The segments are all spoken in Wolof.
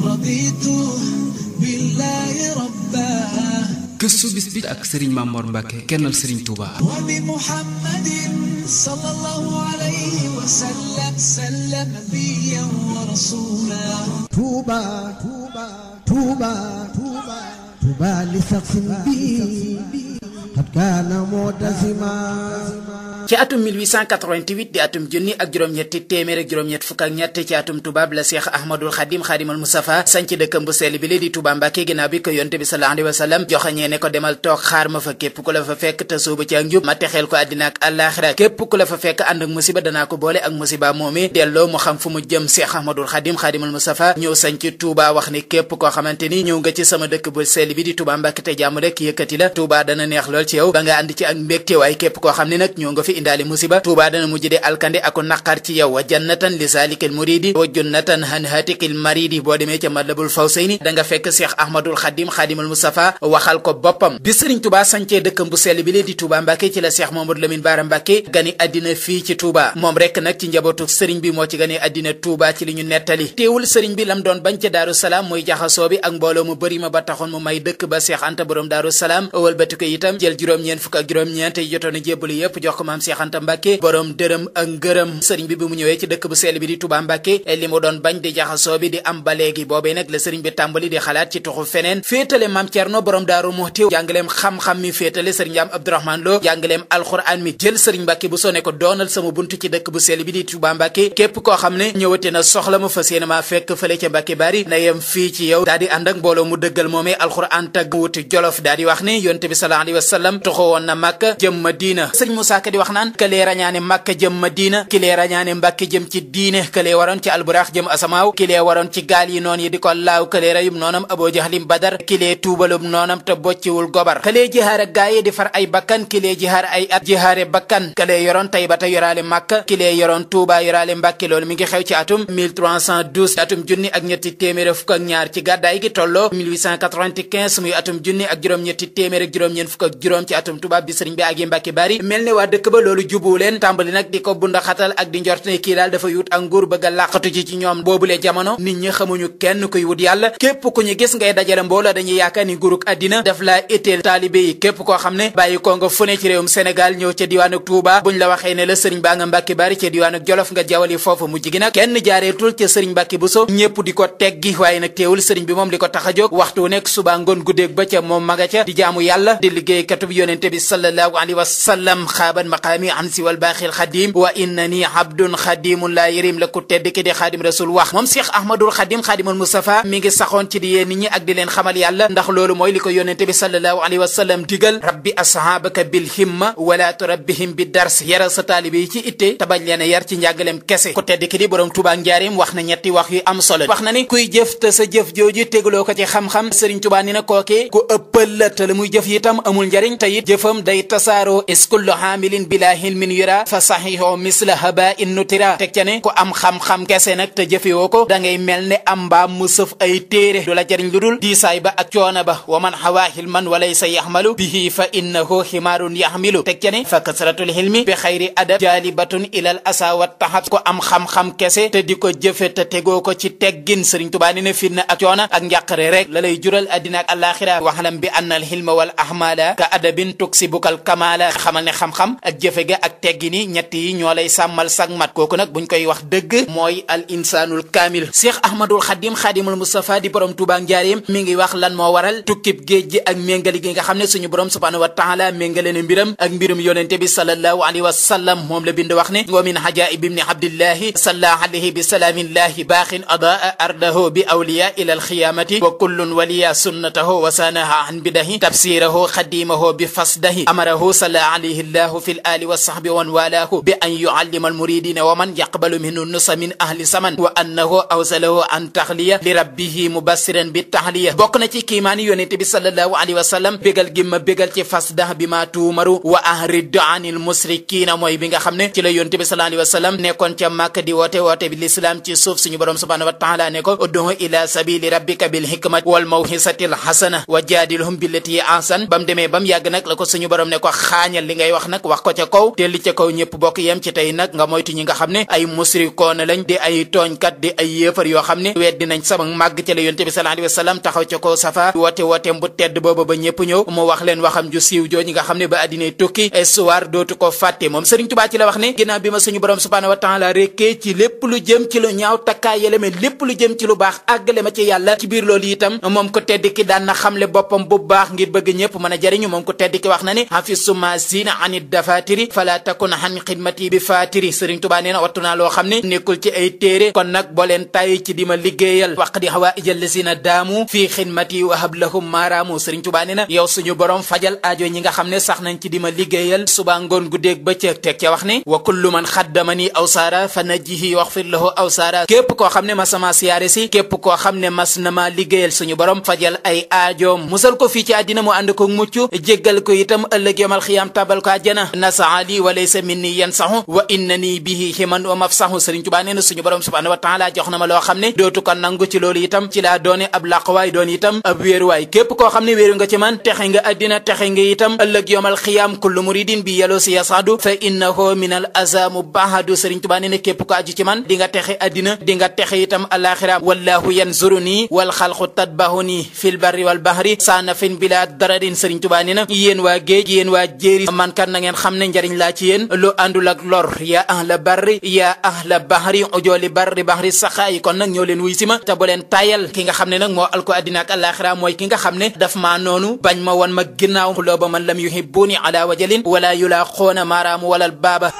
رضيت بالله ربا gëstu bis bi ak Serigne Mamor Mbacke kennal Serigne Touba. وبمحمد صلى الله عليه وسلم سلم نبيا ورسولا طوبى طوبى طوبى طوبى طوبى لشخص بي قد كان معتزما ci atum 1888 di atum junni ak juróom-ñetti téeméer ak juróom-ñett fukk ak ñett ci atum tubaab la Cheikh Ahmadul Khadim Khadimal Mustafa sanc dëkkam bu sell bi li di Touba Mbacke ginnaaw bi ko yonte bi sallallahu alayhi wa sallam joxañee ne ko demal toog xaar ma fa képp ku la fa fekk te soobu ci ak njub ma texeel ko àddina ak àllaaxira képp ku la fa fekk ànd ak musiba danaa ko boole ak musiba moomi delloo mu xam fu mu jëm Cheikh Ahmadul Khadim Khadimal Mustafa ñëw sanc Touba wax ni képp koo xamante ni ñëw nga ci sama dëkk bu sell bi di Touba Mbacke te jàmm rek yëkkati la Touba dana neex lool ci yow ba nga ànd ci ak mbégte waaye képp koo xam ne nag ñëw nga fi indaali musiba Touba dana mujj de alkande ako naqar ci yow wa jannatan li salikil muridi wa jannatan han hatikil maridi boo demee ca Matlabul Fawzayni da nga fekk Cheikh Ahmadul Khadim Khadimal Mustafa waxal ko boppam bi Serigne Touba sancee dëkkam bu sell bi lee di Touba Mbacke ci la Cheikh Mamadou Lamine Bara Mbacke gani àddina fii ci Touba moom rek nag ci njabootu Serigne bi moo ci gani àddina Touba ci li ñu nettali teewul Serigne bi lam doon bañ ca Daaru Salaam mooy jaxasoo bi ak mbooloo mu bëri ma ba taxoon mu may dëkk ba Cheikh Anta borom Daaru Salaam wëlbati ko itam jël juróom-ñeent fukk ak juróom-ñeent yi jotoon a jébbalu yépp jox ko maam Cheikh Anta Mbacke borom dërëm ak ngërëm sëriñ bi mu ñëwee ci dëkk bu sell bi di Touba Mbacke li mu doon bañ di jaxasoo bi di am ba léegi boobee nag la sëriñ bi tàmbali di xalaat ci tuxu feneen féetale maam Cerno borom Daaru Muxti jàngaleem xam-xam mi féetale sëriñ am Abdourahmane Lo jàngaleem alxuraan mi jël sëriñ Mbacke bu sone ko doonal sama buntu ci dëkk bu sell bi di Touba Mbacke képp koo xam ne ñëwate na soxla ma fas yéene maa fekk fële ca Mbacke Bari na yem fii ci yow daa di ànd ak mbooloo mu dëggal moomee alxuraan tag wuti Jolof daa di wax ne yonte bi sallallahu alayhi wa sallam tuxu woon na Makka jëm Madina sëriñ Moussa Ka di wax naan kalee rañaane Makka jëm Madina kilee rañaane Mbàkke jëm ci diine këlee waroon ci alburax jëm asamaaw kilee waroon ci gaal yi noon yi di ko laaw këlee rayum noonam Abu Jahlim Badar kilee tuubalum noonam te bocciwul gobar këlee jihaar ak gaaye di far ay bakkan kilee jihaar ay at jihaare bakkan këlee yoroon Taybata yoraale Makka kilee yoroon Tuuba yoraale Mbàkke loolu mi ngi xew ci atum 1312 atum junni ak ñetti téeméer fukk ak ñaar ci gàddaay gi tolloo 1895 muy atum junni ak juróom-ñetti téeméer ak juróom-ñeent fukk ak juróom ci atum tubaab bi sëriñ bi agi Mbàkke Bari mel ne waa dëkk ba loolu jubu leen tàmbali nag di ko bunda xatal ak di njort ne kii daal dafa yut ak nguur bëgg a làqatu ci ñoom boobule jamono nit ñi xamuñu kenn kuy wut yàlla képp ku ñu gis ngay dajale mbooloo dañuy yaakaar ni nguuruk àddina daf laa éteel taalibe yi képp koo xam ne bàyyi ko nga fu ne ci réewum Sénégal ñëw ca diwaan ak Touba buñ la waxee ne la sëriñ baa nga Mbàkke Bari ca diwaan ak Jolof nga jawali foofu mujj gi nag kenn jaareetul ca sëriñ Mbàkke Buso ñépp di ko teggi waaye nag teewul sëriñ bi moom li ko tax a jóg waxtu nekk suba ngoon guddeeg ba ca moom maga ca di jaamu yàlla di liggéey katub yonente bi sallallahu alayhi wa sallam xaaban maqaami an si wal baaxil xadim wa innani abdun xadimun laa yërim la ku tedd ki di xaadim rasul wax moom Cheikh Ahmadul Xadim Xadimal Mustafa mi ngi saxoon ci di yee nit ñi ak di leen xamal yàlla ndax loolu mooy li ko yonente bi sallallahu alayhi wa sallam digal rabbi ashaabaka bil himma wala turabbihim bi dars yaral sa taalibe yi ci itte te bañ leen a yar ci njàngaleem kese ku tedd ki di borom Tuubaa njaarim wax na ñetti wax yu am solo wax na ni kuy jëf te sa jëf jooju tegaloo ko ci xam-xam Sëriñ Tuubaa ni na kookee ku ëppal la te la muy jëf itam amul njariñ te it jëfam day tasaaroo iskullu haamilin bila hilmin yura fa saxiho misla haba in nutira teg ca ne ku am xam-xam kese nag te jëfewoo ko da ngay mel ne am mbaam mu sëf ay téere du la jariñ lu dul diisaay ba ak coono ba wa man xawaa hilman walaysa yaxmalu bihi fa innahu ximaarun yaxmilu teg ca ne fa kasratul hilmi bi xayri adab jaalibatun ilal asa wa taxab ko am xam-xam kese te di ko jëfe te tegoo ko ci teggin Sëriñ Tuubaa ni ne fitna ak coono ak njàqare rek la lay jural addina ak alaxira waxalam bi anna al hilma wal ahmala ka adabin tuksibukal kamala xamal ne xam-xam ak jëfe ga ak teggini ñett yi ñoo lay sàmmal sag mat kooku nag buñ koy wax dëgg mooy al insaanul kaamil Cheikh Ahmadul Xadim Xadimul Mustafa di borom Tuubaa njaareem mi ngi wax lan moo waral tukkib géej gi ak méngali gi nga xam ne suñu borom subhanahu wa taala méngale ne mbiram ak mbirum yonente bi sallallahu alayhi wa sallam moom la bind wax ne wa min hajaib ibni abdillahi salla alayhi bi salaamillahi baaxin adaa ardahu bi awliya ila alxiyamati wa kullun waliya sunnatahu wa sanaha an bidahi tafsirahu xadimahu bi fasdahi amarahu salla alayhi llahu fi l ali wa sahbi wan walahu bi an yuallima almuridina wa man yaqbalu minhu nusa min ahli saman wa annahu awsalahu an taxliya li rabbihi mubassiran bi taxliya bokk na ci kiimaani yonente bi sallallahu alayhi wa sallam bégal gi ma bégal ci fasdah bi ma tuumaru wa ahrid anil musrikina mooy bi nga xam ne ci la yonente bi sallallahu alayhi wa sallam nekkoon ca Màkka di woote bi l'islam ci suuf suñu borom subhanahu wa taala ne ko ud'u ila sabili rabbika bil hikmati wal mawhisatil hasana wa jaadilhum billati ahsan bam demee bam yàgg nag la ko suñu borom ne ko xaañal li ngay wax nag wax ko ca kaw te li ca kaw ñëpp bokk yem ci tey nag nga moytu ñi nga xam ne ay musrikoon lañ di ay tooñkat di ay yéefar yoo xam ne weddi nañ sama màgg ca la yonte bi sallallahu alayhi wa sallam taxaw ca kaw safa wooteem bu tedd booba ba ñëpp ñëw mu wax leen waxam ju siiw joo ñi nga xam ne ba addinay tukki histoire dootu ko fàtte moom Serigne Touba ci la wax ne ginnaaw bi ma suñu borom subhanahu wa taala rekkee ci lépp lu jëm ci lu ñaaw takkaayale ma lépp lu jëm ci lu baax àggale ma ci yàlla ci biir loolu itam moom ko tedd ki daan na xamle boppam bu baax ngir bëgg ñëpp mën a jariñu moom ko tedd ki wax na ne hafisuma zina anid dafatiri fala takun han xidmati bi fatiri Serigne Touba nee na wattu naa loo xam ne nekkul ci ay téere kon nag boo leen tàyyi ci di ma liggéeyal waqdi hawaa'ijal lazina daamu fii xidmati wa hab lahum maaraamu Serigne Touba nee na yow suñu borom fajal aajo ñi nga xam ne sax nañ ci di ma liggéeyal suba ngoon guddeeg bëccëg teg ca wax ne wa kullu man xaddamani awsaara fa najjihi waxfir lahu awsaara képp koo xam ne mas sama siyaare si képp koo xam ne mas na ma liggéeyal suñu borom fajal ay aajoom musal ko fii ci àddina mu ànd ko mucc jéggal ko itam ëllëg yomal xiyaam tabal ko àjjana nasaali wa laysa minni yansahu wa innani bihi himan wa mafsahu Serigne Touba nee na suñu borom subhanahu wa taala jox na ma loo xam ne dootu ko nangu ci loolu itam ci laa doone ab laqwaay doon itam ab wéeruwaay képp koo xam ne wéeru nga ci man texe nga àddina texe nga itam ëllëg yomal xiyaam kullu muridin bi yaloo si yasadu fa innahu min al azamu bahadu Serigne Touba nee na képp ko aju ci man di nga texe àddina di nga texe itam alaxira wallahu yanzuruni wal xalqu tadbahuni fil barri wal bahri saanafin bila dararin Serigne Touba nee na yéen waa géej yéen waa jéeri man kan na ngeen xam ne njariñ laa ci yéen lu àndul ak lor yaa ahla barri yaa ahla bahri ujooli barri bahri saxaayi kon nag ñoo leen wuy si ma te bu leen tayal ki nga xam ne nag moo alko àddina ak alaxira mooy ki nga xam ne daf maa noonu bañ ma wan ma ginnaaw xuloo ba man lam yuhibbuni ala wajalin wala yulaqoona maaraamu walal baaba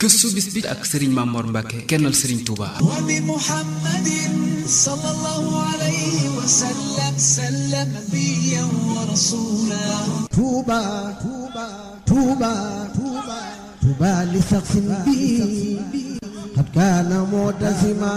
gëstu bis bi ak Serigne Mamor Mbacke kennal Serigne Touba wa bi Muhammadin sallallahu alayhi wa sallam nabiyyan wa rasulan Touba Touba Touba Touba Touba li shakhsin bi qad kana mu'tazima